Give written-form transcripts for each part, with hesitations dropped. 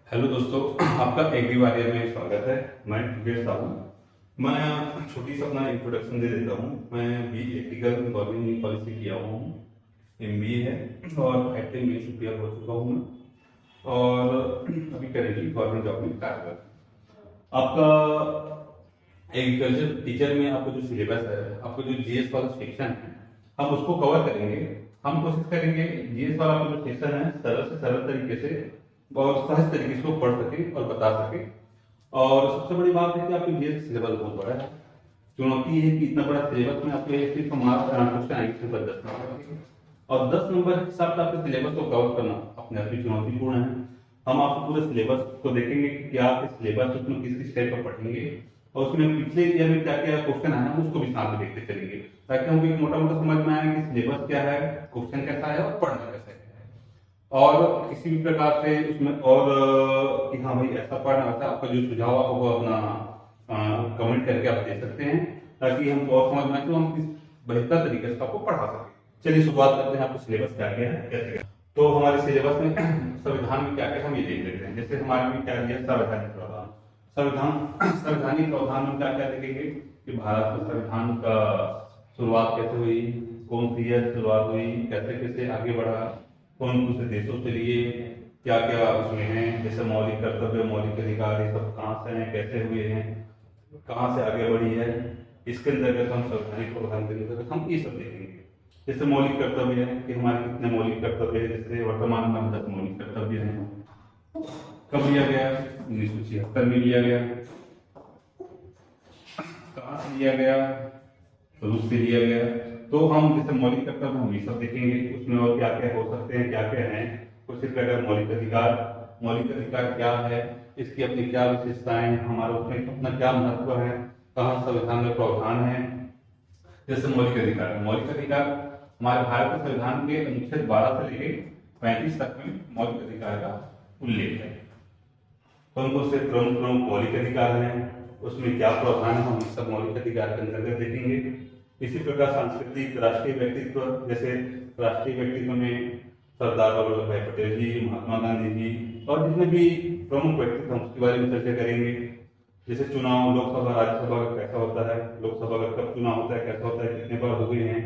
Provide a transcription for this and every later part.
Hello दोस्तों, आपका agree warrior में स्वागत है। मैं योगेश साहू। मैं छोटी सा अपना इंट्रोडक्शन दे देता हूँ। मैं बी एग्रीकल गवर्नमेंट कॉलेज से किया हुआ हूँ, MBA है और एक्टिव में प्रिपेयर हो चुका हूँ मैं, और अभी करेंगे गवर्नमेंट जॉब में कार्यरत। आपका एग्रीकल्चर टीचर में आपको जो सिलेबस है, आपको जो GS वाला सेक्शन है, हम उसको कवर करेंगे। हम कोशिश करेंगे GS वाला आपका जो सेक्शन है सरल से सरल तरीके से और सहज तरीके से वो पढ़ सके और बता सके। और सबसे बड़ी बात है कि आपके GS सिलेबस बहुत बड़ा है। चुनौती है कि इतना बड़ा सिलेबस में आपके सिर्फ क्वेश्चन आएंगे सिर्फ 10 नंबर के, और 10 नंबर के हिसाब से आपके सिलेबस को कवर करना अपने आप में चुनौतीपूर्ण है। हम आपको पूरे सिलेबस को देखेंगे कि क्या आपके सिलेबस उसमें किस किस टाइप का पढ़ेंगे, और उसमें पिछले ईयर में क्या क्या क्वेश्चन आया है उसको भी साथ में देखते चलेंगे, ताकि हमको एक मोटा मोटा समझ में आए कि सिलेबस क्या है, क्वेश्चन कैसा है और पढ़ना कैसा है। और किसी भी प्रकार से उसमें और कि हाँ भाई ऐसा पढ़ना वैसा, आपका जो सुझाव आप वो अपना कमेंट करके आप दे सकते हैं, ताकि हमको और समझ में आए तो हम किस बेहतर तरीके से आपको पढ़ा सकें। चलिए शुरुआत करते हैं। आपको सिलेबस क्या क्या है, कैसे क्या। तो हमारे सिलेबस में संविधान में क्या क्या हम ये देख लेते हैं। जैसे हमारे में क्या दिया, संवैधानिक प्रावधान। संवैधानिक प्रावधान में क्या क्या देखेंगे कि भारत के संविधान का शुरुआत कैसे हुई, कौन सी ईयर शुरुआत हुई, कैसे कैसे आगे बढ़ा, कौन कौन से देशों के लिए क्या क्या उसमें है, जैसे मौलिक कर्तव्य, मौलिक अधिकार, ये सब कहाँ से हैं, कैसे हुए हैं, कहाँ से आगे बढ़ी है। इसके अंतर्गत हम संवैधानिक प्रावधान के अंतर्गत हम ये सब देखेंगे। जैसे मौलिक कर्तव्य है कि हमारे कितने मौलिक कर्तव्य है, जैसे वर्तमान में 10 मौलिक कर्तव्य हैं। कब लिया गया, 1976 में लिया गया। कहाँ से लिया गया, रूस से लिया गया। तो हम जैसे मौलिक कर्तव्य हम ये सब देखेंगे, उसमें और क्या क्या हो सकते हैं, क्या क्या है। उसी प्रकार मौलिक अधिकार क्या है, इसकी अपनी क्या विशेषताएं हैं, हमारा उसमें अपना क्या महत्व है, कहाँ संविधान में प्रावधान है। जैसे मौलिक अधिकार हमारे भारत के संविधान के अनुच्छेद 12 से लेकर 35 तक में मौलिक अधिकार का उल्लेख है। कौन कौन से प्रमुख मौलिक अधिकार हैं, उसमें क्या प्रावधान है, हम सब मौलिक अधिकार के अंतर्गत देखेंगे। इसी प्रकार सांस्कृतिक राष्ट्रीय व्यक्तित्व, जैसे राष्ट्रीय व्यक्तित्व में सरदार वल्लभ भाई पटेल जी, महात्मा गांधी जी और जितने भी प्रमुख व्यक्तित्व हम उसके बारे में चर्चा करेंगे। जैसे चुनाव, लोकसभा राज्यसभा का कैसा होता है, लोकसभा का कब चुनाव होता है, कैसा होता है, कितने बार हो गए हैं,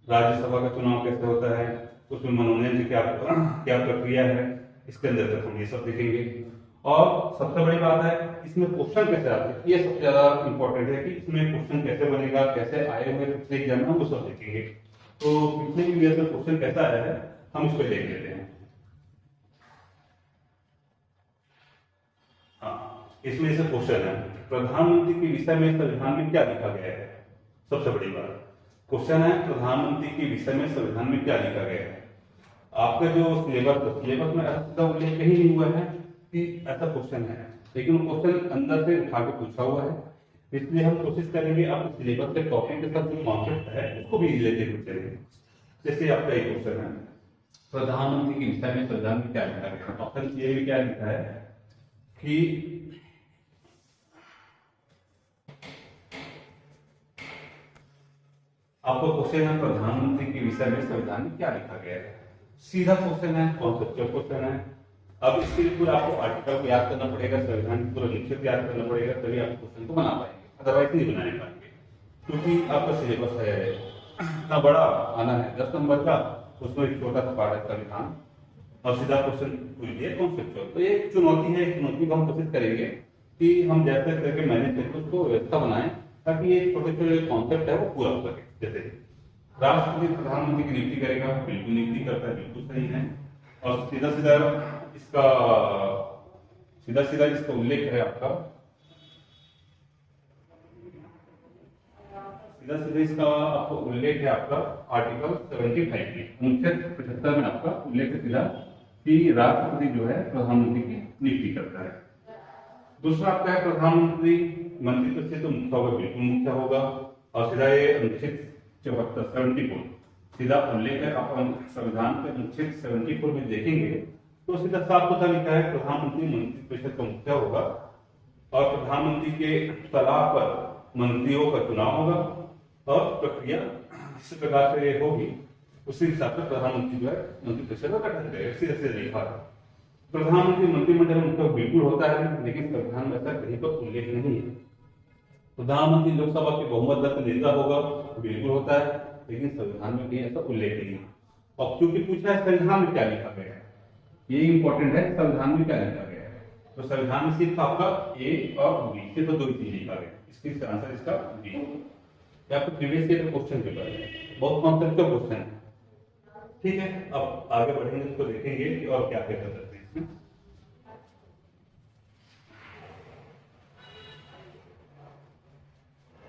राज्यसभा का चुनाव कैसे होता है, उसमें मनोनयन की क्या क्या प्रक्रिया है, इसके अंदर हम ये सब देखेंगे। और सबसे बड़ी बात है इसमें क्वेश्चन कैसे आते हैं, ये सबसे ज्यादा इंपॉर्टेंट है कि इसमें क्वेश्चन कैसे बनेगा, कैसे आए हुए पिछले एग्जाम में हम वो सब देखेंगे। तो पिछले ईयर में क्वेश्चन कैसा आया है हम इसको देख लेते हैं। हाँ, इसमें जैसे क्वेश्चन है, प्रधानमंत्री के विषय में संविधान में क्या लिखा गया है। सबसे बड़ी बात क्वेश्चन है, प्रधानमंत्री के विषय में संविधान में क्या लिखा गया है। आपका जो सिलेबस में ऐसा उल्लेख कहीं नहीं हुआ है कि ऐसा क्वेश्चन है, लेकिन वो क्वेश्चन अंदर से उठा के पूछा हुआ है। इसलिए हम कोशिश करेंगे आपके सिलेबस के टॉपिक के साथ जो कॉन्सेप्ट है उसको भी रिलेटेड चलेंगे। जैसे आपका एक क्वेश्चन है, प्रधानमंत्री के विषय में संविधान में क्या लिखा गया है। ऑप्शन ए में क्या लिखा है कि आपको क्वेश्चन है, प्रधानमंत्री के विषय में संविधान में क्या लिखा गया है। सीधा क्वेश्चन है, कॉन्सेप्चुअल क्वेश्चन है। अब इसके लिए पूरा आपको आर्टिकल को याद करना पड़ेगा, संविधान की पूरा अनुच्छेद याद करना पड़ेगा, तभी आप क्वेश्चन को बना पाएंगे, अदरवाइज नहीं बनाने पाएंगे। क्योंकि आपका सिलेबस है इतना बड़ा आना है 10 नंबर का, उसमें एक छोटा सा पार्ट है संविधान और सीधा क्वेश्चन पूछ दिया कॉन्सेप्चुअल। तो ये एक चुनौती है, एक चुनौती को हम कोशिश करेंगे कि हम जैसे करके मैनेज करके उसको व्यवस्था बनाएं, ताकि ये छोटे छोटे कॉन्सेप्ट है वो पूरा हो सके। जैसे राष्ट्रपति प्रधानमंत्री की नियुक्ति करेगा, बिल्कुल नियुक्ति करता है, बिल्कुल सही है। और सीधा सीधा इसका उल्लेख है आपका, सीधा इसका आपको उल्लेख है आपका आर्टिकल 75 में, अनुच्छेद 75 में आपका उल्लेख है सीधा कि राष्ट्रपति जो है प्रधानमंत्री की नियुक्ति करता है। दूसरा आपका है प्रधानमंत्री मंत्रित्व से तो मुख्य होगा, बिल्कुल मुख्य होगा। और सीधा ये अनुच्छेद 74 सीधा उल्लेख है। आप संविधान के अनुच्छेद 74 में देखेंगे तो सीधा साफ पता लिखा है प्रधानमंत्री मंत्रिपरिषद का मुख्य होगा और प्रधानमंत्री के सलाह पर मंत्रियों का चुनाव होगा और प्रक्रिया जिस प्रकार से होगी उसी हिसाब से प्रधानमंत्री जो है मंत्रिपरिषद का गठन करेगा। सीधे सीधे लिखा है। प्रधानमंत्री मंत्रिमंडल में उनका बिल्कुल होता है, लेकिन संविधान में ऐसा कहीं पर उल्लेख नहीं है। प्रधानमंत्री लोकसभा के बहुमत दल का नेता होगा, बिल्कुल होता है, लेकिन संविधान में कहीं ऐसा उल्लेख नहीं है। और क्योंकि पूछा है संविधान में क्या लिखा गया है, ये इंपॉर्टेंट है, संविधान में क्या लिखा गया है। तो संविधान में सिर्फ आपका ए और बी, सिर्फ दो ही चीज लिखा गया, इसका आंसर इसका बी। ये आपको प्रीवियस ईयर क्वेश्चन पेपर है, बहुत कॉन्सेप्ट का क्वेश्चन है। ठीक है, अब आगे बढ़ेंगे, इसको देखेंगे कि और क्या क्या कर सकते हैं इसमें।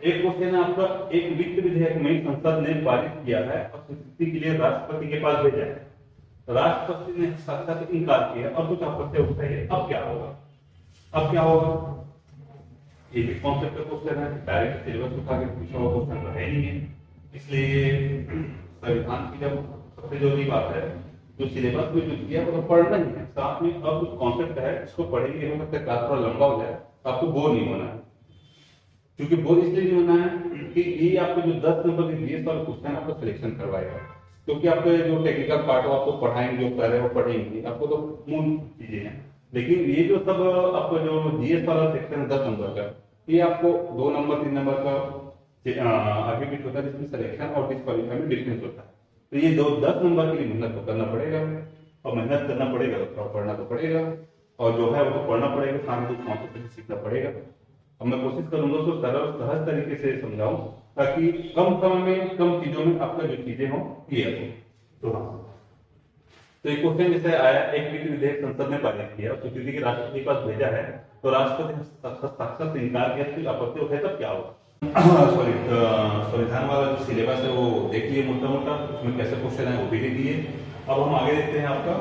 एक क्वेश्चन है आपका, एक वित्त विधेयक में संसद ने पारित किया है और स्वीकृति के लिए राष्ट्रपति के पास भेजा है। राष्ट्रपति ने साक्षात इनकार किया और कुछ आपत्ति उठाई है, अब क्या होगा? अब क्या होगा? ये भी कॉन्सेप्ट का क्वेश्चन है, डायरेक्ट सिलेबस उठा के पूछा हुआ क्वेश्चन तो है नहीं है। इसलिए संविधान की जब सबसे जरूरी बात है, जो सिलेबस में जो दिया वो तो पढ़ना ही है, साथ में अब कुछ कॉन्सेप्ट है इसको पढ़ेंगे, हो सकता है क्लास थोड़ा लंबा हो जाए, आपको बोर नहीं होना है। क्योंकि बोर इसलिए नहीं होना है कि ये आपको जो 10 नंबर के जीएस वाला क्वेश्चन आपको सिलेक्शन करवाएगा, क्योंकि आपको जो टेक्निकल पार्ट हो आपको पढ़ाएंगे, जो कर रहे हो पढ़ेंगे, आपको तो मूल चीजें हैं। लेकिन ये जो सब आपको जो जीएस वाला सेक्शन है 10 नंबर का, ये आपको 2 नंबर 3 नंबर का एग्रीमेंट होता है, जिसमें सिलेक्शन और डिस्क्वालीफाई में डिफरेंस होता है। तो ये 10 नंबर के लिए मेहनत तो करना पड़ेगा, और मेहनत करना पड़ेगा तो पढ़ना तो पड़ेगा, और जो है वो तो पढ़ना पड़ेगा, साथ में कॉन्सेप्ट सीखना पड़ेगा। अब मैं कोशिश करूंगा तो सरल सहज तरीके से समझाऊं, ताकि कम समय में कम चीजों में आपका जो चीजें हो क्लियर हो। तो हाँ, तो एक क्वेश्चन जैसे आया, एक वित्त विधेयक संसद ने पारित किया और स्वीकृति के राष्ट्रपति के पास भेजा है, तो राष्ट्रपति ने साक्षात इंकार किया, फिर आपत्ति उठाई, तब क्या होगा? सॉरी, संविधान वाला जो सिलेबस है वो देख लिए मोटा मोटा, उसमें कैसे क्वेश्चन है वो भी देख लिए। अब हम आगे देखते हैं आपका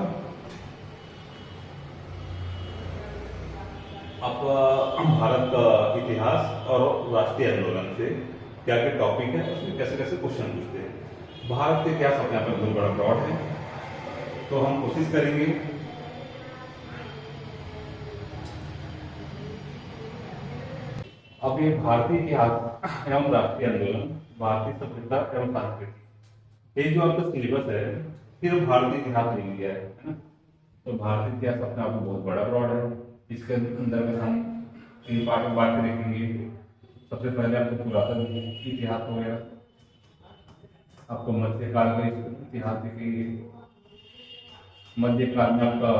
भारत का इतिहास और राष्ट्रीय आंदोलन से क्या क्या टॉपिक है, उसमें कैसे कैसे क्वेश्चन पूछते हैं। भारत के इतिहास अपने आप में बहुत बड़ा ब्रॉड है, तो हम कोशिश करेंगे अब ये भारतीय इतिहास एवं राष्ट्रीय आंदोलन, भारतीय सभ्यता एवं संस्कृति, ये जो आपका सिलेबस है सिर्फ भारतीय इतिहास लिख दिया है ना। तो भारतीय इतिहास अपने आप में बहुत बड़ा ब्रॉड है, इसके अंदर में हम 3 पार्ट में बांट के देखेंगे। सबसे पहले आपको पुरातन इतिहास हो गया, आपको मध्यकाल का इतिहास देखेंगे, मध्यकाल में आपका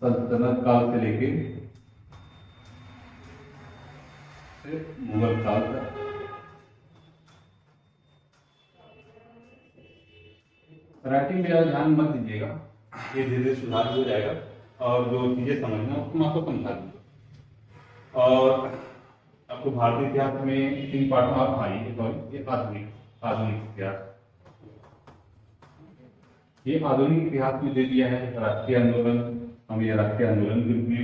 सल्तनत काल से लेके मुगल काल तक, राइटिंग में ध्यान मत दीजिएगा, ये धीरे धीरे सुधार हो जाएगा, और जो चीजें समझना उसको मैं आपको समझा दूंगा। और आपको भारतीय इतिहास में 3 पार्ट में आप आइए, सॉरी ये आधुनिक इतिहास, ये आधुनिक इतिहास में दे दिया है राष्ट्रीय आंदोलन, हम ये राष्ट्रीय आंदोलन भी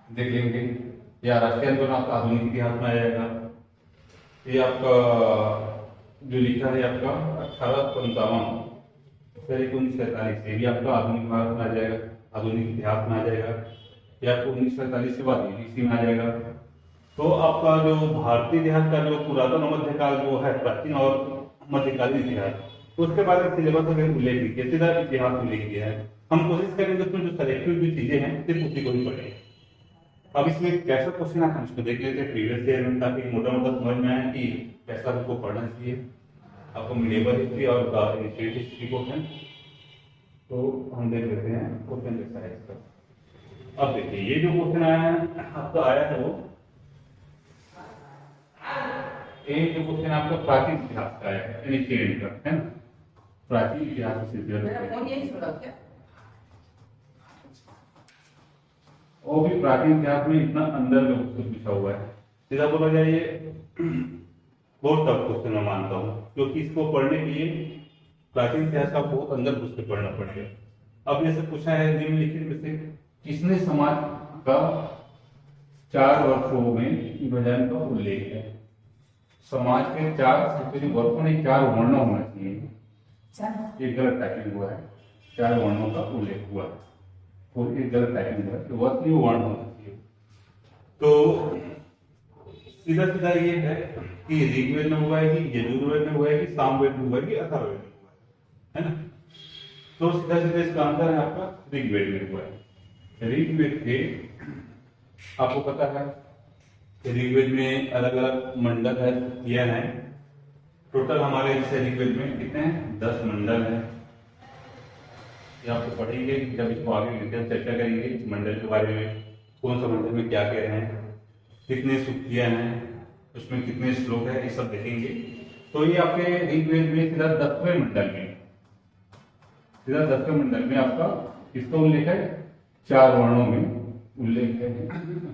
देख लेंगे, या राष्ट्रीय आंदोलन आपका आधुनिक इतिहास में आ जाएगा। ये आपका जो लिखा है आपका 1857 फिर 1947, ये भी आपका आधुनिक भारत में आ जाएगा, आधुनिक इतिहास में आ जाएगा। या आपको 1947 के बाद इसी में आ जाएगा। तो आपका जो भारतीय इतिहास का जो पुरातन और मध्यकाल जो है, प्राचीन और मध्यकालीन इतिहास, तो उसके बारे में सिलेबस में उल्लेख नहीं किया, सीधा इतिहास में उल्लेख किया है। हम कोशिश करेंगे उसमें जो सेलेक्टिव जो चीजें हैं सिर्फ उसी को ही पढ़ेंगे। अब इसमें कैसा क्वेश्चन है हम इसको देख लेते हैं प्रीवियस ईयर में, ताकि मोटा मोटा समझ में आए कि कैसा आपको पढ़ना चाहिए। आपको मिलेबल हिस्ट्री और इनिशिएटिव हिस्ट्री क्वेश्चन, तो हम देख लेते हैं क्वेश्चन कैसा है इसका। अब देखिए ये जो क्वेश्चन आया है आपका, आया है वो एक जो क्वेश्चन आपका प्राचीन इतिहास का है, इनिशिएटिव का है ना, प्राचीन इतिहास से वो भी प्राचीन इतिहास में इतना अंदर का क्वेश्चन पूछा हुआ है। सीधा बोला जाए ये बहुत टफ क्वेश्चन मैं मानता हूँ, क्योंकि इसको पढ़ने के लिए प्राचीन इतिहास का बहुत अंदर घुस के पढ़ना पड़ेगा। अब जैसे पूछा है निम्नलिखित में से किसने समाज का 4 वर्षों में विभाजन का उल्लेख है। समाज के 4 वर्षों में 4 वर्ण होना चाहिए, एक गलत टाइपिंग हुआ है, 4 वर्णों का उल्लेख हुआ है, और एक गलत टाइपिंग हुआ है, तो वर्ष में वर्ण होना चाहिए। तो सीधा सीधा ये है कि ऋग्वेद में हुआ है कि यजुर्वेद में हुआ है कि सामवेद में हुआ है कि अथर्ववेद में हुआ है ना। तो सीधा सीधा इसका आंसर है आपका ऋग्वेद में हुआ है। ऋग्वेद के आपको पता है ऋग्वेद में अलग अलग मंडल है, यह है टोटल हमारे जैसे ऋग्वेद में कितने हैं 10 मंडल है। ये आपको पढ़ेंगे जब इसको आगे डिटेल चर्चा करेंगे इस मंडल के बारे में, कौन सा मंडल में क्या कह रहे हैं, कितने सूक्तियां हैं, उसमें कितने श्लोक है, ये सब देखेंगे। तो ये आपके ऋग्वेद में सीधा 10वें मंडल में, सीधा 10वें मंडल में आपका किसका उल्लेख है 4 वर्णों में उल्लेख है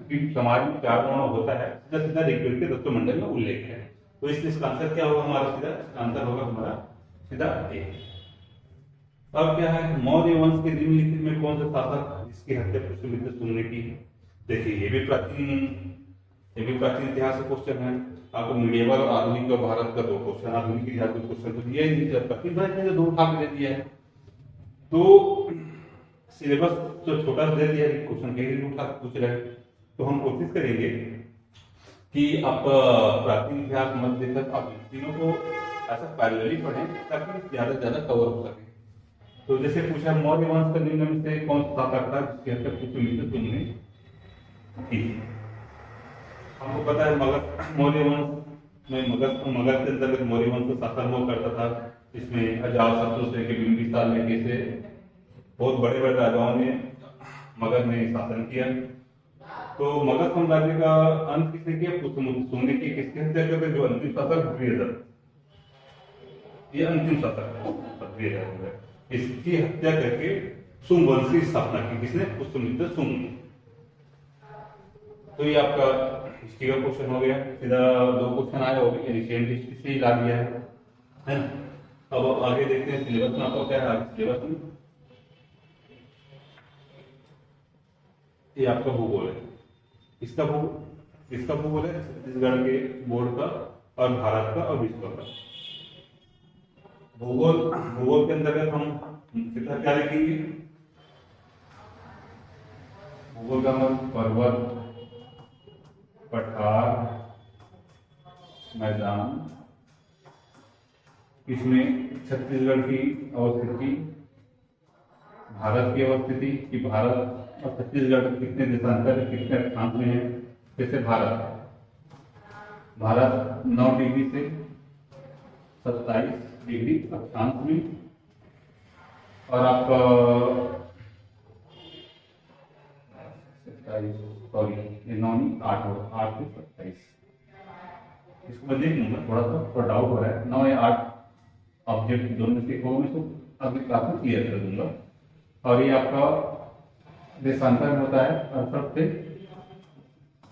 कि समाज में 4 वर्ण होता है, सीधा सीधा ऋग्वेद के 10वें मंडल में उल्लेख है। तो इसलिए इसका आंसर क्या होगा हमारा, सीधा आंसर होगा हमारा सीधा ए। अब क्या है मौर्य वंश के निम्नलिखित में कौन सा शासक जिसकी हत्या पुष्यमित्र सुनने की। देखिए ये भी प्राचीन इतिहास का क्वेश्चन है। आपको मीडिएवल और आधुनिक और भारत का 2 क्वेश्चन, आधुनिक इतिहास का क्वेश्चन तो दिया ही नहीं, प्राचीन 2 उठा के दे दिया है। तो सिलेबस जो छोटा दे दिया है क्वेश्चन के लिए उठा पूछ रहे हैं, तो हम कोशिश करेंगे कि आप प्राचीन इतिहास मध्य तक आप तीनों को ऐसा पैरेलली पढ़ें ताकि ज्यादा से ज्यादा कवर हो सके। तो जैसे पूछा मौर्य वंश का निम्न में से कौन सा शासक था जिसकी हत्या पुष्यमित्र तुमने की। हमको पता है मौर्य वंश में मगध के अंतर्गत मौर्य वंश का शासन हुआ करता था। इसमें अजातशत्रु से बिंबिसार लेके से बहुत बड़े बड़े राजाओं ने मगध में शासन किया। तो मगध साम्राज्य का अंत किसने किया, पुष्यमित्र की किसके हत्या करके, जो अंतिम शासक भद्रियधर, ये अंतिम शासक है भद्रियधर, इसकी हत्या करके शुंग वंश की स्थापना की, किसने, पुष्यमित्र शुंग ने। तो ये आपका हिस्ट्री का क्वेश्चन हो गया, सीधा 2 क्वेश्चन आया होगा, एंशिएंट हिस्ट्री से ही ला दिया है ना। अब आगे देखते हैं सिलेबस में आपको क्या है आगे सिलेबस में। ये आपका भूगोल है, इसका भूगोल है छत्तीसगढ़ के बोर्ड का और भारत का और विश्व का। भूगोल के अंतर्गत हम सीधा क्या लिखेंगे, भूगोल का मतलब पर्वत, पठार, मैदान, इसमें छत्तीसगढ़ की अवस्थिति, भारत की अवस्थिति कि भारत और छत्तीसगढ़ कितने देशांतर कितने अक्षांश में है। जैसे भारत 9 डिग्री से 27 डिग्री अक्षांश में, और आपका 8 से 27, इसको मैं देख लूंगा, थोड़ा डाउट हो रहा है, 9 या 8 ऑब्जेक्ट दोनों से को मैं अगली क्लास में क्लियर कर दूंगा। और ये आपका देशांतर में होता है 68 से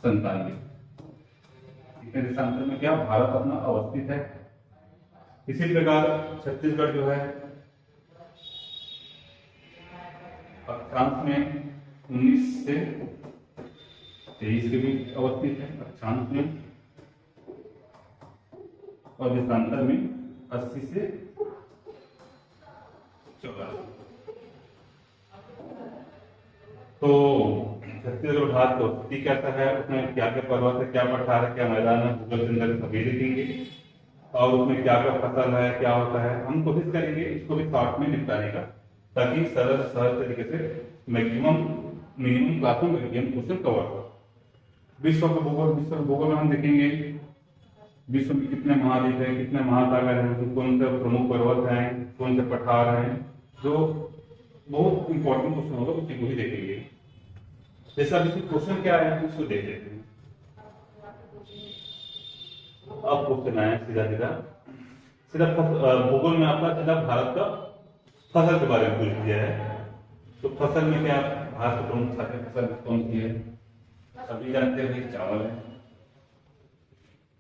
97। देशांतर में क्या भारत अपना अवस्थित है। इसी प्रकार छत्तीसगढ़ जो है अक्षांश में 19 से 23 के बीच अवस्थित है अक्षांश में, और देशांतर में 80 से 84। तो छत्तीसगढ़ भारत की अवस्थिति कैसा है, उसमें क्या क्या पर्वत है, क्या पठार है, क्या मैदान है, भूगोल के अंदर सभी लिखेंगे, और उसमें क्या क्या फसल है, क्या होता है। हम कोशिश करेंगे इसको भी शॉर्ट में निपटाने का, ताकि सरल सहज तरीके से मिनिमम क्लास में क्वेश्चन कवर हो। विश्व का भूगोल में हम देखेंगे विश्व में कितने महाद्वीप है, कितने महासागर हैं, कौन से प्रमुख पर्वत हैं, कौन से पठार हैं, जो बहुत इंपॉर्टेंट क्वेश्चन होगा उसी को ही देखेंगे। जैसा अभी क्वेश्चन क्या है उसको देख लेते हैं। अब क्वेश्चन आया सीधा भूगोल में आपका सीधा भारत का फसल के बारे में पूछ दिया है। तो फसल में क्या भारत की प्रमुख फसल कौन सी है, सभी जानते हैं चावल है।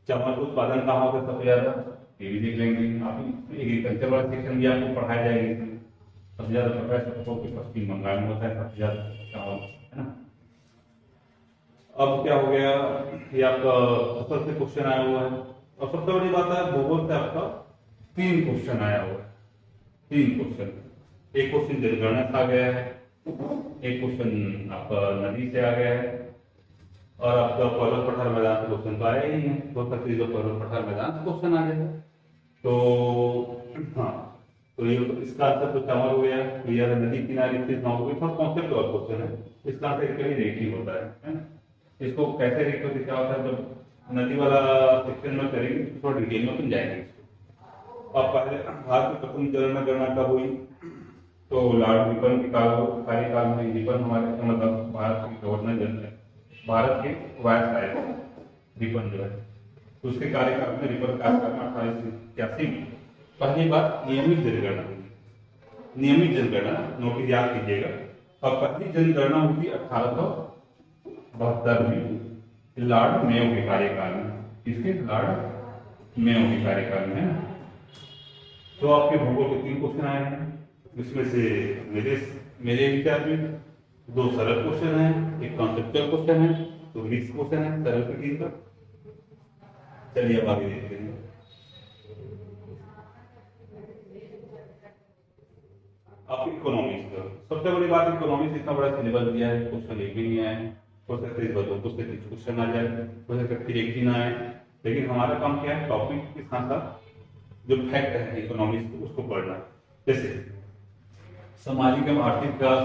चावल का उत्पादन कहाँ होता है सबसे ज्यादा, ये भी देख लेंगे। आप एग्रीकल्चर वाला सेक्शन भी आपको पढ़ाया जाएगा। सबसे ज्यादा पता है सबको कि पश्चिम बंगाल में होता है सबसे ज्यादा चावल, है ना। अब क्या हो गया, ये आपका फसल से क्वेश्चन आया हुआ है। और सबसे बड़ी बात है भूगोल से आपका 3 क्वेश्चन आया हुआ है, 3 क्वेश्चन। एक क्वेश्चन जनगणना से आ गया है, एक क्वेश्चन आपका नदी से आ गया है, और आपका पर्वत पठार मैदान से क्वेश्चन तो आया ही है। हो सकती है जो पर्वत पठार मैदान से क्वेश्चन आ जाएगा। तो हाँ, तो ये इसका आंसर तो चावल हो गया, क्लियर है। नदी किनारे स्थित गाँव हो गई, थोड़ा कॉन्सेप्ट और क्वेश्चन है, इसका आंसर कहीं रेटिंग होता है ना। इसको कैसे रेट होती क्या होता है, जब नदी वाला सेक्शन में करेंगे तो थोड़ा डिटेल में समझाएंगे इसको। अब पहले भारत की प्रथम जनगणना कब हुई, तो लॉर्ड रिपन के कार्यकाल में। रिपन हमारे मतलब भारत के गवर्नर जनरल, भारत के वायसराय रिपन जो है, उसके कार्यकाल में, रिपन कार्यकाल में 1881 में पहली बार नियमित जनगणना हुई। नियमित जनगणना नोटिस याद कीजिएगा। और पहली जनगणना हुई थी 1872 में लॉर्ड मेयो के कार्यकाल में। किसके? लॉर्ड मेयो के कार्यकाल में, है ना। तो आपके भूगोल के 3 क्वेश्चन आए हैं, इसमें से मेरे विचार में 2 सरल क्वेश्चन है, एक कॉन्सेप्चुअल क्वेश्चन है, तो मिक्स क्वेश्चन है सरल के 3 का। चलिए अब आगे देखते हैं। आप इकोनॉमिक्स का सबसे बड़ी बात, इकोनॉमिक्स इतना बड़ा सिलेबस दिया है, क्वेश्चन एक भी नहीं आया है। हो सकता है इस बार 2 क्वेश्चन आ जाए, हो सकता है फिर एक भी ना आए, लेकिन हमारा काम क्या है, टॉपिक के साथ साथ जो फैक्ट है इकोनॉमिक्स को उसको पढ़ना। जैसे सामाजिक एवं आर्थिक विकास,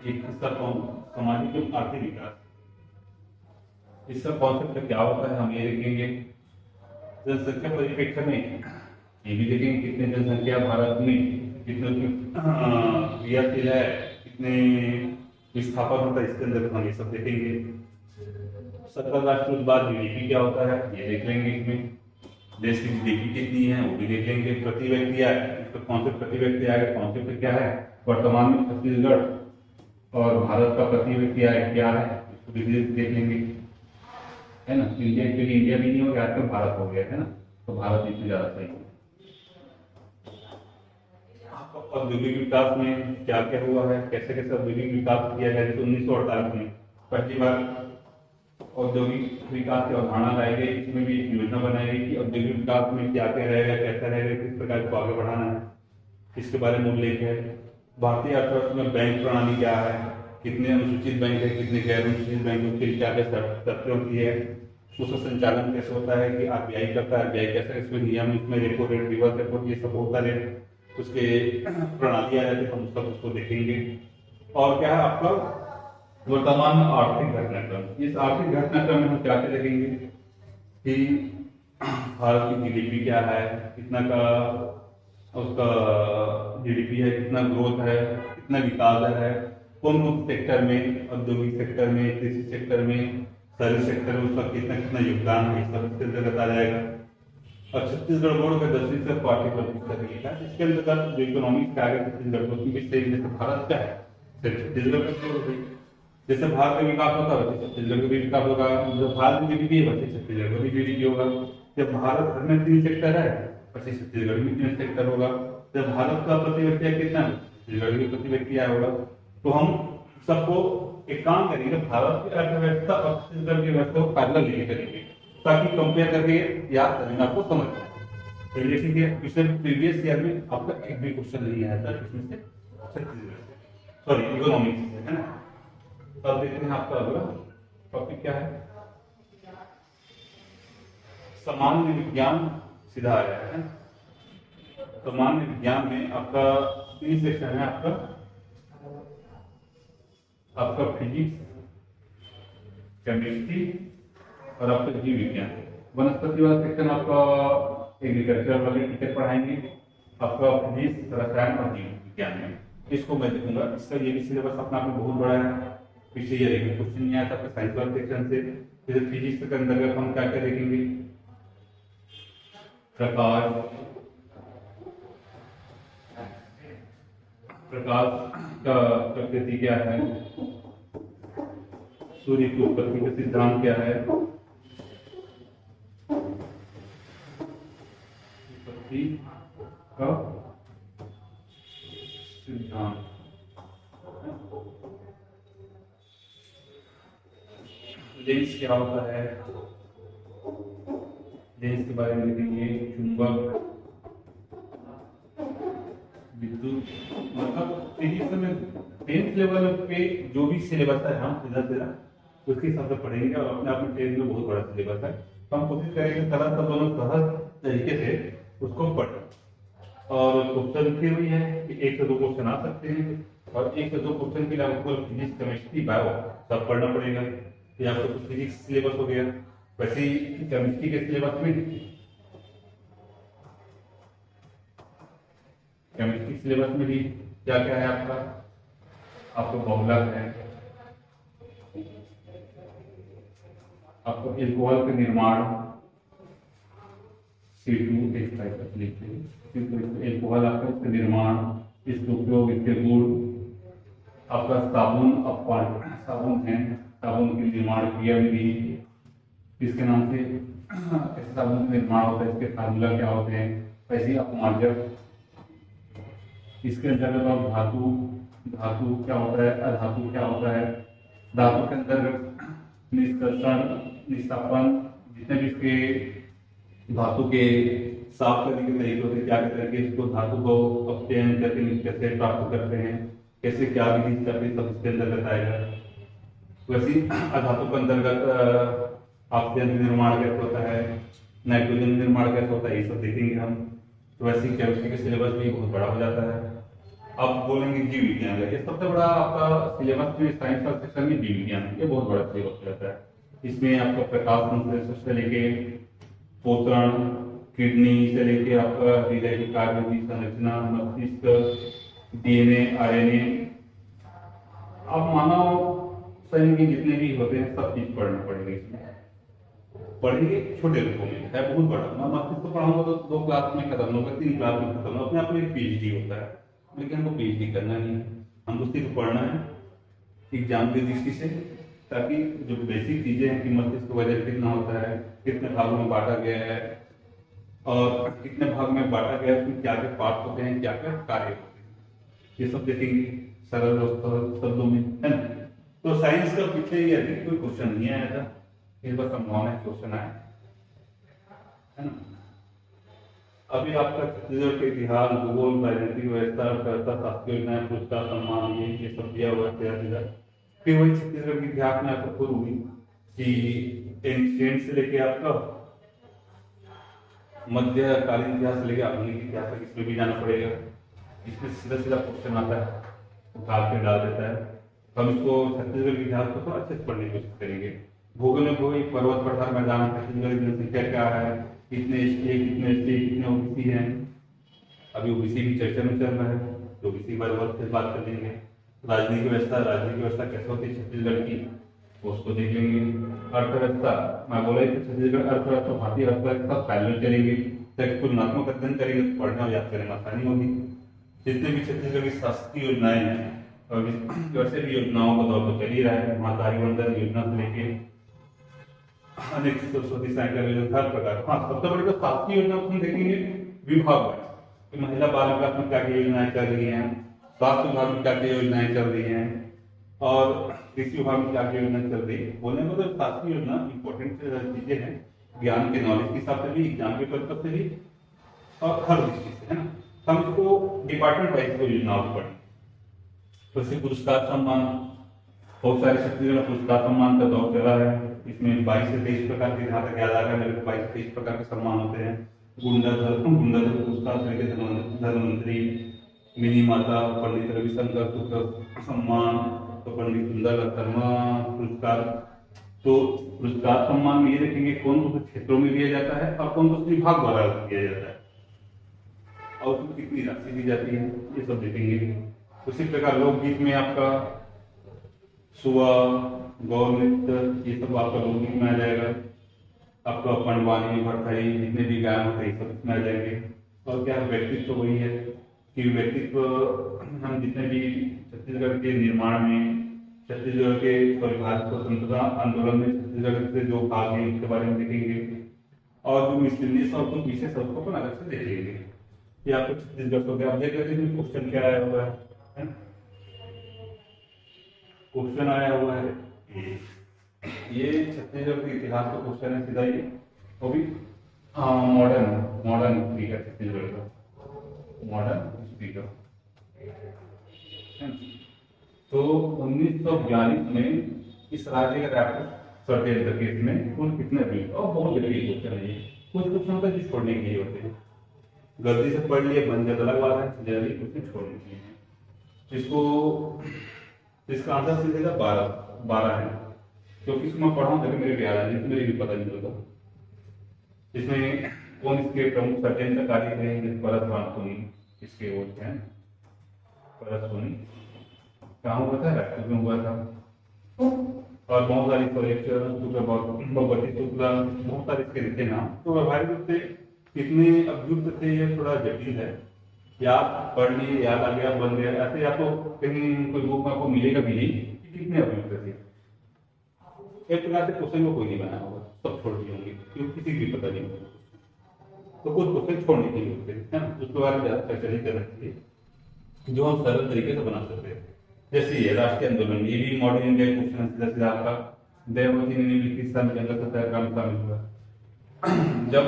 एक इसका सामाजिक एवं आर्थिक विकास, इसका कॉन्सेप्ट क्या होता है हम ये देखेंगे। जनसंख्या परिप्रेक्ष्य में ये भी देखेंगे कितने जनसंख्या भारत में, कितने क्रियाशील है, कितने विस्थापन होता है, इसके अंदर हम ये सब देखेंगे। सकल राष्ट्रीय उत्पाद जीडीपी क्या होता है ये देख लेंगे, इसमें देश की जीडीपी कितनी है वो भी देख लेंगे। प्रति व्यक्ति आए, इसका कॉन्सेप्ट प्रति व्यक्ति आएगा, कॉन्सेप्ट क्या है वर्तमान में छत्तीसगढ़ और भारत का प्रति व्यक्ति आय क्या है, इसको भी देख लेंगे, है ना। इंडिया के लिए इंडिया भी नहीं हो गया, आजकल भारत हो गया, है ना, तो भारत इसमें ज्यादा सही है। औद्योगिक विकास में क्या क्या हुआ है, कैसे कैसे औद्योगिक विकास किया गया। जैसे 1948 में पहली बार औद्योगिक विकास की अवधारणा लाई गई, इसमें भी एक योजना बनाई गई कि औद्योगिक विकास में क्या क्या रहेगा, कैसा रहेगा, किस प्रकार को आगे बढ़ाना है, इसके बारे में उल्लेख है। भारतीय अर्थव्यवस्था में बैंक प्रणाली क्या है, कितने अनुसूचित बैंक है, कितने गैर अनुसूचित बैंक, उसके क्या क्या शर्तें होती है, उसका संचालन कैसे होता है कि आरबीआई करता है, आरबीआई कैसे इसमें नियम, इसमें रेपो रेट, रिवर्स रेपो, ये सब होता है, उसके प्रणाली आ जाती है, हम उसको देखेंगे। और क्या है आपका वर्तमान में आर्थिक घटनाक्रम। इस आर्थिक घटनाक्रम में हम क्या क्या देखेंगे कि भारत की जीडीपी क्या है, कितना का उसका जीडीपी है, कितना ग्रोथ है, कितना विकास है, कौन कौन सेक्टर में, औद्योगिक सेक्टर में, कृषि सेक्टर में, सर्विस सेक्टर में उसका कितना कितना योगदान है, सब इसके अंतर्गत आ जाएगा। और छत्तीसगढ़ बोर्ड का 10वीं से पाठ्यक्रम का इसके अंतर्गत जो इकोनॉमिक्स का आगे छत्तीसगढ़ को जैसे भारत का है छत्तीसगढ़ का, जैसे भारत का विकास होता है वैसे छत्तीसगढ़ का भी विकास होगा, जब भारत में जीडीपी है वैसे छत्तीसगढ़ का भी जीडीपी होगा। जब भारत भर में 3 सेक्टर है वैसे छत्तीसगढ़ में 3 सेक्टर होगा। जब भारत का प्रति व्यक्ति कितना है, छत्तीसगढ़ की प्रति व्यक्ति आया होगा। तो हम सबको एक काम करेंगे, भारत की अर्थव्यवस्था और छत्तीसगढ़ की व्यवस्था को पैरेलल लेके करेंगे ताकि कंपेयर करके याद करने आपको समझ आए। तो देखिए पिछले प्रीवियस ईयर में आपका एक भी क्वेश्चन नहीं आया था इसमें से छत्तीसगढ़ से, सॉरी इकोनॉमिक्स से, है ना। अब देखते हैं आपका अगला टॉपिक क्या है, सामान्य विज्ञान सीधा आया है। सामान्य विज्ञान में आपका 3 सेक्शन है, आपका फिजिक्स, केमिस्ट्री और आपका जीव विज्ञान। वनस्पति वाला सेक्शन आपका एग्रीकल्चर वाले टीचर पढ़ाएंगे, आपका फिजिक्स, रसायन और जीव विज्ञान में इसको मैं देखूंगा। इसका ये भी सिलेबस अपना आप में बहुत बड़ा है, पिछले ईयर एक क्वेश्चन नहीं आया था आपका साइंस वाले सेक्शन से। फिर फिजिक्स के अंतर्गत हम क्या क्या देखेंगे, प्रकाश का प्रकृति क्या है, सूर्य की उत्पत्ति का सिद्धांत क्या है, उत्पत्ति का सिद्धांत, लेंस क्या होता है, लेंस के बारे में लिखेंगे, चुंबक, विद्युत, मतलब समय 10th लेवल पे जो भी सिलेबस है हम सीधा उसके हिसाब से पढ़ेंगे और अपने आप में 10th में बहुत बड़ा सिलेबस है, तो हम कोशिश करेंगे सरल शब्दों में सहज तरीके से उसको पढ़ें और क्वेश्चन फिर वही है कि 1 से 2 क्वेश्चन आ सकते हैं, और 1 से 2 क्वेश्चन के लिए आपको फिजिक्स, केमिस्ट्री, बायो सब पढ़ना पड़ेगा। ये आपको फिजिक्स सिलेबस हो गया। वैसे ही केमिस्ट्री के सिलेबस में, केमिस्ट्री सिलेबस में भी क्या क्या है आपका, आपको फॉर्मूला है, आपको एल्कोहल का निर्माण C2H5 लिखते हैं, एल्कोहल आपका इसका निर्माण, इसका उपयोग, इसके गुण, आपका साबुन, साबुन है, साबुन के निर्माण क्रिया विधि, इसके नाम से कैसे साबुन का निर्माण होता है, इसके फार्मूला क्या होते हैं, वैसे ही अपमार्जक, इसके अंतर्गत आप धातु, धातु क्या होता है, अधातु क्या होता है, धातु के अंतर्गत निष्कर्षण, निष्कापन, जितने भी इसके धातु के साफ करने के तरीके होते हैं, क्या कहते हैं कि इसको धातु को अपचयन करके कैसे प्राप्त करते हैं, कैसे क्या विधि करते हैं, सब इसके अंतर्गत आएगा। वैसे अधातु के अंतर्गत ऑक्सीजन निर्माण कैसे होता है, नाइट्रोजन निर्माण कैसे होता है, ये सब देखेंगे हम। तो वैसे ही केमिस्ट्री का सिलेबस भी बहुत बड़ा हो जाता है। अब बोलेंगे जीव विज्ञान का, ये सबसे बड़ा आपका सिलेबस में साइंस का सेक्शन में जीव विज्ञान, ये बहुत बड़ा सिलेबस हो जाता है। इसमें आपका प्रकाश संश्लेषण से लेके पोषण, किडनी से लेके आपका हृदय की कार्य संरचना, मस्तिष्क, डीएनए, आरएनए, अब मानव शरीर के जितने भी होते हैं सब चीज पढ़ना पड़ेगा। इसमें पढ़ेंगे छोटे रूपों में, है बहुत बड़ा। मैं मस्तिष्क को पढ़ाऊंगा तो 2 क्लास में खत्म होगा, 3 क्लास में खत्म होगा, अपने आप में एक पीएचडी होता है। लेकिन हमको पीएचडी करना नहीं है, हमको सिर्फ पढ़ना है एग्जाम की दृष्टि से, ताकि जो बेसिक चीजें हैं कि मस्तिष्क का वजन कितना होता है, कितने भागों में बांटा गया है, और कितने भाग में बांटा गया है, उसमें क्या क्या पार्ट होते हैं, क्या क्या कार्य होते हैं, ये सब देखेंगे सरल शब्दों में, है ना। तो साइंस का पिछले ईयर में कोई क्वेश्चन नहीं आया था, इस बार संभावना है क्वेश्चन आए, है ना। अभी आपका छत्तीसगढ़ के इतिहास, भूगोल, राजनीतिक व्यवस्था, अर्थव्यवस्था, शासकीय योजनाएं, पुरस्कार, सम्मान, ये सब दिया हुआ है। फिर वही छत्तीसगढ़ के इतिहास में आपको खुद हुई कि एंशिएंट से लेके आपका मध्यकालीन इतिहास से लेके आधुनिक इतिहास तक, इसमें भी जाना पड़ेगा। इसमें सीधा सीधा क्वेश्चन आता है, उतार के डाल देता है। हम इसको छत्तीसगढ़ के इतिहास को थोड़ा अच्छे से पढ़ने की कोशिश करेंगे। भूगोल में कोई पर्वत पठार मैदान, छत्तीसगढ़ की जनसंख्या क्या है, कितने स्टेट, कितने ओबीसी हैं। अभी ओबीसी भी चर्चा में चल रहा है, तो ओबीसी बारे में बात कर लेंगे। राजनीतिक व्यवस्था कैसे होती है छत्तीसगढ़ की, उसको देख लेंगे। अर्थव्यवस्था, मैं बोला कि छत्तीसगढ़ अर्थव्यवस्था भारतीय अर्थव्यवस्था पैरेलल चलेंगे, ताकि तुलनात्मक अध्ययन करेंगे तो पढ़ने और याद करने में आसानी होगी। जितने भी छत्तीसगढ़ की शासकीय योजनाएं हैं, और वैसे भी योजनाओं का दौर तो चल ही रहा है, महतारी वंदन योजना से लेके अनेक सरस्वती साइकिल योजना, हर प्रकार। हाँ, सबसे बड़ी तो शासकीय योजना हम देखेंगे विभाग वाइज, महिला बाल विकास में क्या क्या योजनाएं चल रही हैं, स्वास्थ्य विभाग में क्या क्या योजनाएं चल रही हैं, और कृषि विभाग में क्या क्या योजनाएं चल रही है। बोलने को तो शासकीय योजना इंपॉर्टेंट चीजें हैं, ज्ञान के नॉलेज के हिसाब से भी, एग्जाम के पर्पज से भी, और हर दृष्टि से, है ना। हम इसको डिपार्टमेंट वाइज को योजनाओं को पढ़ें। वैसे पुरस्कार सम्मान, बहुत सारे छत्तीसगढ़ में पुरस्कार सम्मान का दौर चला है। इसमें 22 से 23 प्रकार के, जहाँ तक याद आ रहा है मेरे को, 22 से 23 प्रकार के सम्मान होते हैं। गुंडाधर पुरस्कार से लेकर धनवंतरी, मिनी माता, पंडित रविशंकर शुक्ल सम्मान, तो पंडित सुंदर शर्मा पुरस्कार। तो पुरस्कार सम्मान में ये देखेंगे कौन कौन से क्षेत्रों में दिया जाता है और कौन कौन से विभाग द्वारा दिया जाता है, और उसमें कितनी राशि दी जाती है, ये सब देखेंगे। उसी प्रकार लोकगीत में आपका सुआ, गौर नृत्य, ये सब आपका लोकगीत में आ जाएगा। आपका पंडवानी, भरथरी, जितने भी गायन होते हैं सब इसमें आ जाएंगे। और क्या व्यक्तित्व वही है कि व्यक्तित्व, हम जितने भी छत्तीसगढ़ के निर्माण में, छत्तीसगढ़ के भारत स्वतंत्रता आंदोलन में छत्तीसगढ़ से जो भाग है उसके बारे में देखेंगे, और जो मिसलिनियस और कुछ विशेष उसको अपन अलग से देखेंगे। ये आपको छत्तीसगढ़ हो गया। आप देख लेते हैं क्वेश्चन क्या आया हुआ है, क्वेश्चन आया हुआ है ये छत्तीसगढ़ के इतिहास का क्वेश्चन है सीधा ही, वो भी मॉडर्न हिस्ट्री का, छत्तीसगढ़ का मॉडर्न हिस्ट्री का। तो 1942 में इस राज्य का रैपिड षड्यंत्र केस में कुल कितने हुए, और बहुत जरूरी क्वेश्चन है ये। कुछ क्वेश्चन तो जिस छोड़ने के लिए होते हैं, गलती से पढ़ लिए बन गया तो अलग बात है, जनरली क्वेश्चन छोड़ दीजिए। इसको इसका आंसर सीधेगा 12 है, क्योंकि इसको मैं पढ़ा हूँ तभी मेरे याद आ नहीं तो मेरे भी पता नहीं चलता। इसमें कौन इसके प्रमुख षड्यंत्र कार्य थे, भरत बांसुनी इसके वो थे, भरत सोनी कहाँ हुआ था, राजपूत में हुआ था। और बहुत सारी भगवती शुक्ला, बहुत सारे इसके थे नाम। तो व्यवहारिक रूप से कितने अभियुक्त थे ये थोड़ा जटिल है, या आप पढ़ लिए याद आ गया बन गया, ऐसे आपको कहीं कोई बुक में आपको मिलेगा भी नहीं कि कितने अभियुक्त थे। एक प्रकार से क्वेश्चन को कोई नहीं बनाया होगा, सब छोड़ दिए होंगे क्योंकि किसी भी पता नहीं होगा, तो कुछ क्वेश्चन छोड़ने के लिए होते हैं, उसके बारे में ज्यादा चर्चा नहीं करना चाहिए, जो हम सरल तरीके से बना सकते हैं। जैसे ये राष्ट्रीय आंदोलन, ये भी मॉडर्न इंडिया क्वेश्चन सीधा सीधा आपका दयावती ने लिखी जंगल सत्याग्रह में शामिल हुआ। जब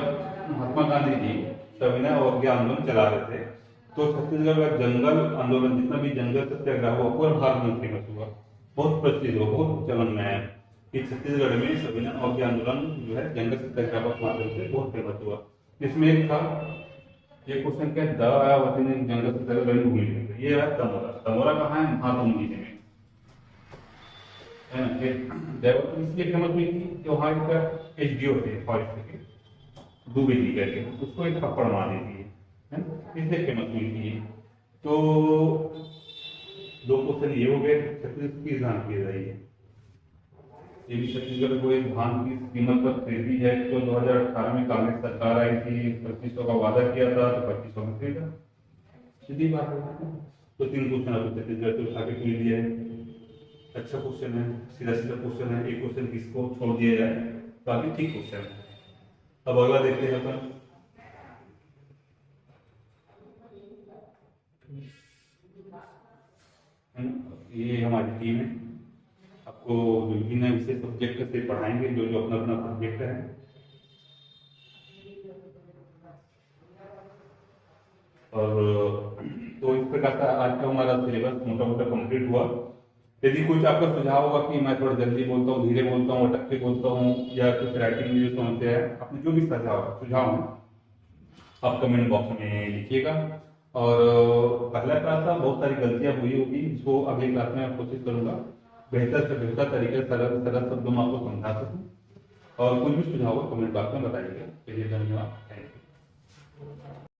महात्मा गांधी जी सविनय अवज्ञा आंदोलन चला रहे थे तो छत्तीसगढ़ का जंगल आंदोलन, जितना भी जंगल सत्याग्रह हुआ पूरा भारत में फेमस हुआ, बहुत प्रसिद्ध हुआ, बहुत चलन में है कि छत्तीसगढ़ में सविनय अवज्ञा आंदोलन जो है जंगल सत्याग्रह के माध्यम से बहुत फेमस हुआ। इसमें एक था, ये क्वेश्चन क्या है, दयावती ने जंगल सत्याग्रह लड़ी भूमि में, ये है तमोरा। तमोरा कहाँ है, महासमुंद जिले में। दयावती इसलिए फेमस हुई थी कि वहाँ एक एसडीओ थे फॉरेस्ट के, दुबे जी करके, उसको एक थप्पड़ मार दी थी, इसलिए फेमस हुई थी। तो दो क्वेश्चन ये हो गए। छत्तीसगढ़ की धान की रही है, ये भी छत्तीसगढ़ को एक धान की कीमत पर खरीदी है, तो 2018 में कांग्रेस सरकार आई थी, 2500 का वादा किया था तो 2500 में खरीदा, सीधी बात है। तो 3 क्वेश्चन आपको छत्तीसगढ़ से उठा के खरीद दिया है। अच्छा क्वेश्चन है, सीधा सीधा क्वेश्चन है, एक क्वेश्चन किसको छोड़ दिया जाए, बाकी ठीक क्वेश्चन है। अब अगला देखते हैं अपन, ये हमारी टीम है, आपको विभिन्न विषय सब्जेक्ट से पढ़ाएंगे, जो जो अपना अपना सब्जेक्ट है। और तो इस प्रकार का आज का हमारा सिलेबस मोटा मोटा कंप्लीट हुआ। यदि कुछ आपका सुझाव होगा कि मैं थोड़ा जल्दी बोलता हूँ, धीरे बोलता हूँ, अटक के बोलता हूँ, या कुछ राइटिंग में जो समस्या है, अपने जो भी सुझाव है आप कमेंट बॉक्स में लिखिएगा। और पहला क्लास था, बहुत सारी गलतियां हुई होगी, इसको अगली क्लास में मैं कोशिश करूंगा बेहतर से बेहतर तरीके से सरल सरल शब्दों में आपको समझा सकूं। और कुछ भी सुझाव हो कमेंट बॉक्स में बताइएगा। चलिए धन्यवाद, थैंक यू।